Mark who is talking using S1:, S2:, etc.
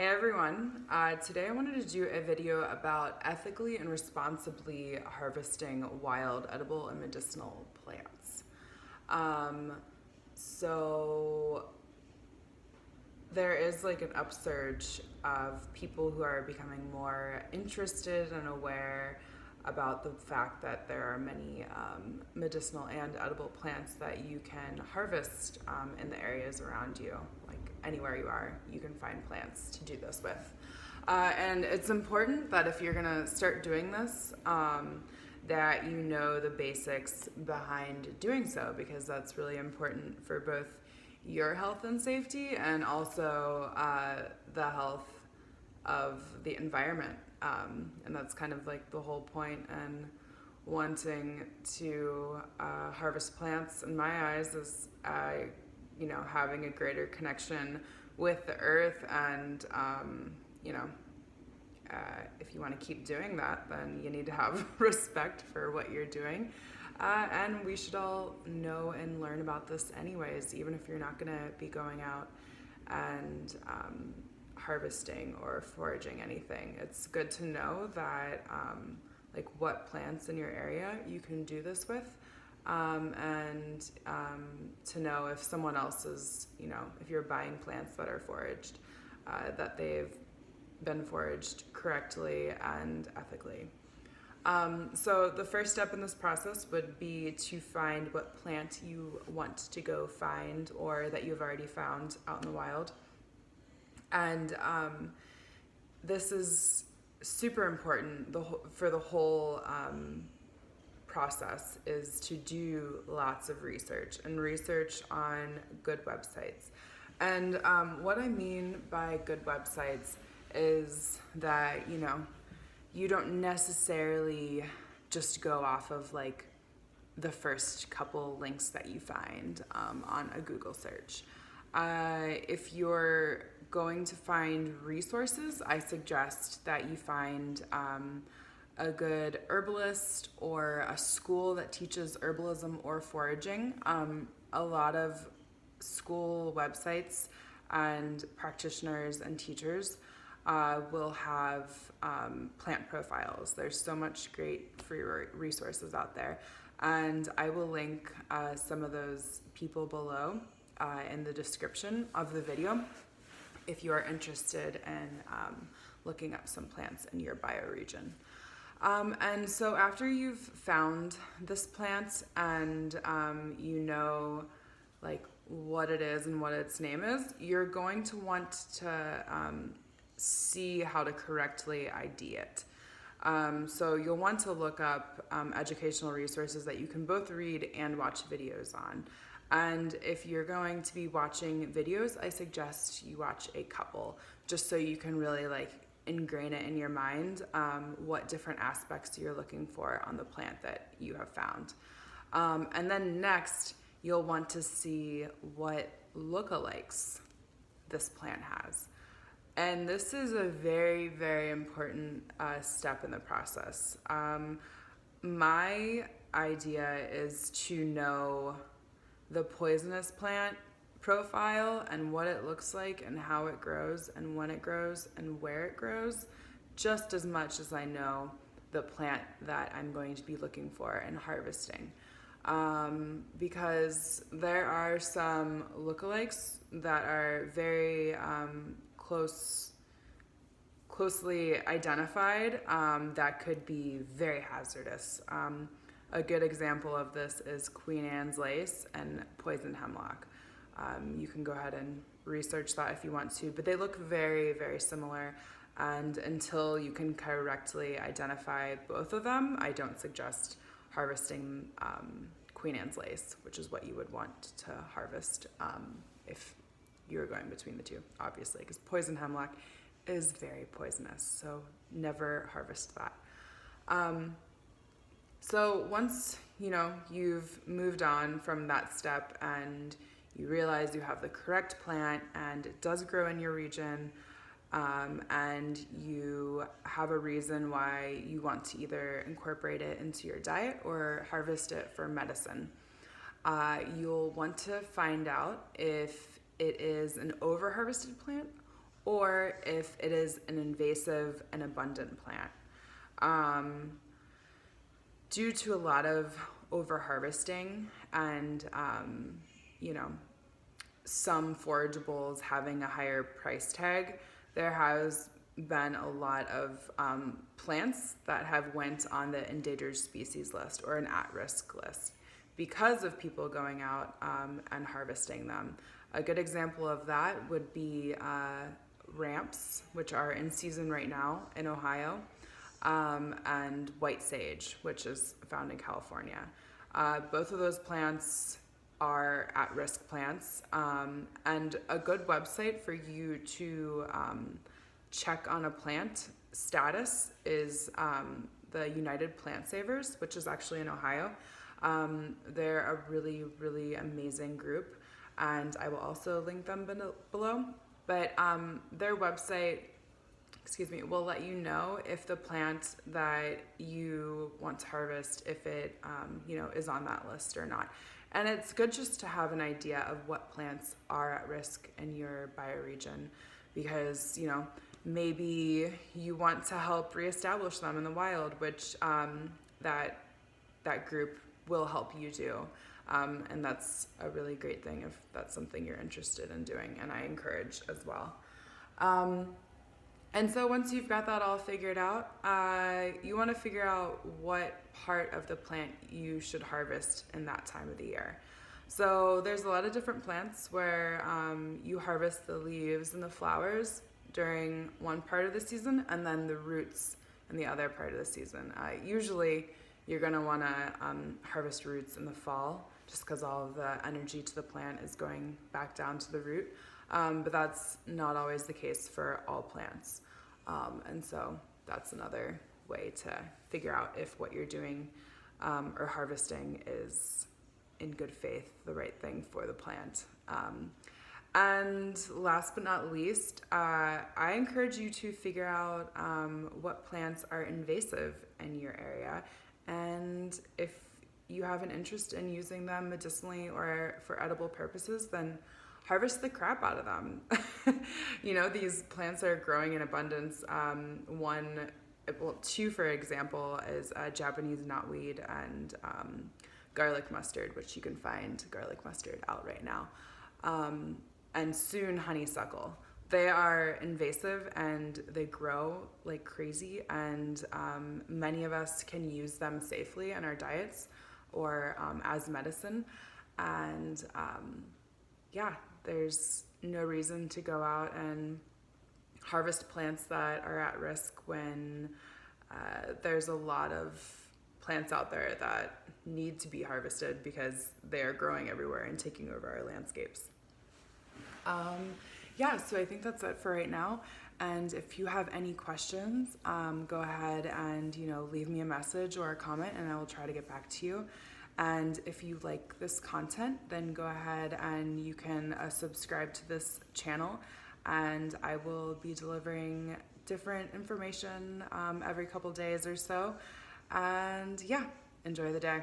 S1: Hey everyone, today I wanted to do a video about ethically and responsibly harvesting wild edible and medicinal plants. So there is like an upsurge of people who are becoming more interested and aware about the fact that there are many medicinal and edible plants that you can harvest in the areas around you. Like anywhere you are, you can find plants to do this with. And it's important that if you're gonna start doing this, that you know the basics behind doing so, because that's really important for both your health and safety and also the health of the environment. And that's kind of like the whole point. And wanting to harvest plants, in my eyes, is having a greater connection with the earth. And if you want to keep doing that, then you need to have respect for what you're doing. And we should all know and learn about this anyways, even if you're not going to be going out and harvesting or foraging anything. It's good to know that like what plants in your area you can do this with, and to know if someone else is, if you're buying plants that are foraged, that they've been foraged correctly and ethically. So the first step in this process would be to find what plant you want to go find or that you've already found out in the wild. And this is super important for the whole process, is to do lots of research on good websites. And what I mean by good websites is that, you don't necessarily just go off of like the first couple links that you find on a Google search. If you're going to find resources, I suggest that you find a good herbalist or a school that teaches herbalism or foraging. A lot of school websites and practitioners and teachers will have plant profiles. There's so much great free resources out there, and I will link some of those people below in the description of the video if you are interested in looking up some plants in your bioregion. And so after you've found this plant and you know like what it is and what its name is, you're going to want to see how to correctly ID it. So you'll want to look up educational resources that you can both read and watch videos on. And if you're going to be watching videos, I suggest you watch a couple, just so you can really like ingrain it in your mind, what different aspects you're looking for on the plant that you have found. And then next, you'll want to see what lookalikes this plant has. And this is a very, very important step in the process. My idea is to know the poisonous plant profile and what it looks like and how it grows and when it grows and where it grows, just as much as I know the plant that I'm going to be looking for and harvesting. Because there are some lookalikes that are very closely identified that could be very hazardous. A good example of this is Queen Anne's lace and poison hemlock. You can go ahead and research that if you want to, but they look very, very similar. And until you can correctly identify both of them, I don't suggest harvesting Queen Anne's lace, which is what you would want to harvest if you're going between the two, obviously, because poison hemlock is very poisonous, so never harvest that. So once you've moved on from that step and you realize you have the correct plant and it does grow in your region, and you have a reason why you want to either incorporate it into your diet or harvest it for medicine, you'll want to find out if it is an over-harvested plant or if it is an invasive and abundant plant. Due to a lot of over-harvesting and, some forageables having a higher price tag, there has been a lot of plants that have went on the endangered species list or an at-risk list because of people going out and harvesting them. A good example of that would be ramps, which are in season right now in Ohio, and white sage, which is found in California. Both of those plants are at-risk plants, and a good website for you to check on a plant status is the United Plant Savers, which is actually in Ohio. They're a really, really amazing group, and I will also link them below. But their website, will let you know if the plant that you want to harvest, if it, is on that list or not. And it's good just to have an idea of what plants are at risk in your bioregion, because, maybe you want to help reestablish them in the wild, which that group will help you do. And that's a really great thing if that's something you're interested in doing, and I encourage as well. And so once you've got that all figured out, you want to figure out what part of the plant you should harvest in that time of the year. So there's a lot of different plants where you harvest the leaves and the flowers during one part of the season, and then the roots in the other part of the season. Usually you're going to want to harvest roots in the fall, just because all of the energy to the plant is going back down to the root. But that's not always the case for all plants. And so that's another way to figure out if what you're doing or harvesting is in good faith, the right thing for the plant. And last but not least, I encourage you to figure out what plants are invasive in your area, and if you have an interest in using them medicinally or for edible purposes, then harvest the crap out of them. These plants are growing in abundance. Two, for example, is Japanese knotweed and garlic mustard, which you can find garlic mustard out right now. And soon honeysuckle. They are invasive and they grow like crazy, and many of us can use them safely in our diets or as medicine. And there's no reason to go out and harvest plants that are at risk when there's a lot of plants out there that need to be harvested because they are growing everywhere and taking over our landscapes. So I think that's it for right now. And if you have any questions, go ahead and, leave me a message or a comment, and I will try to get back to you. And if you like this content, then go ahead and you can subscribe to this channel, and I will be delivering different information every couple days or so. And enjoy the day.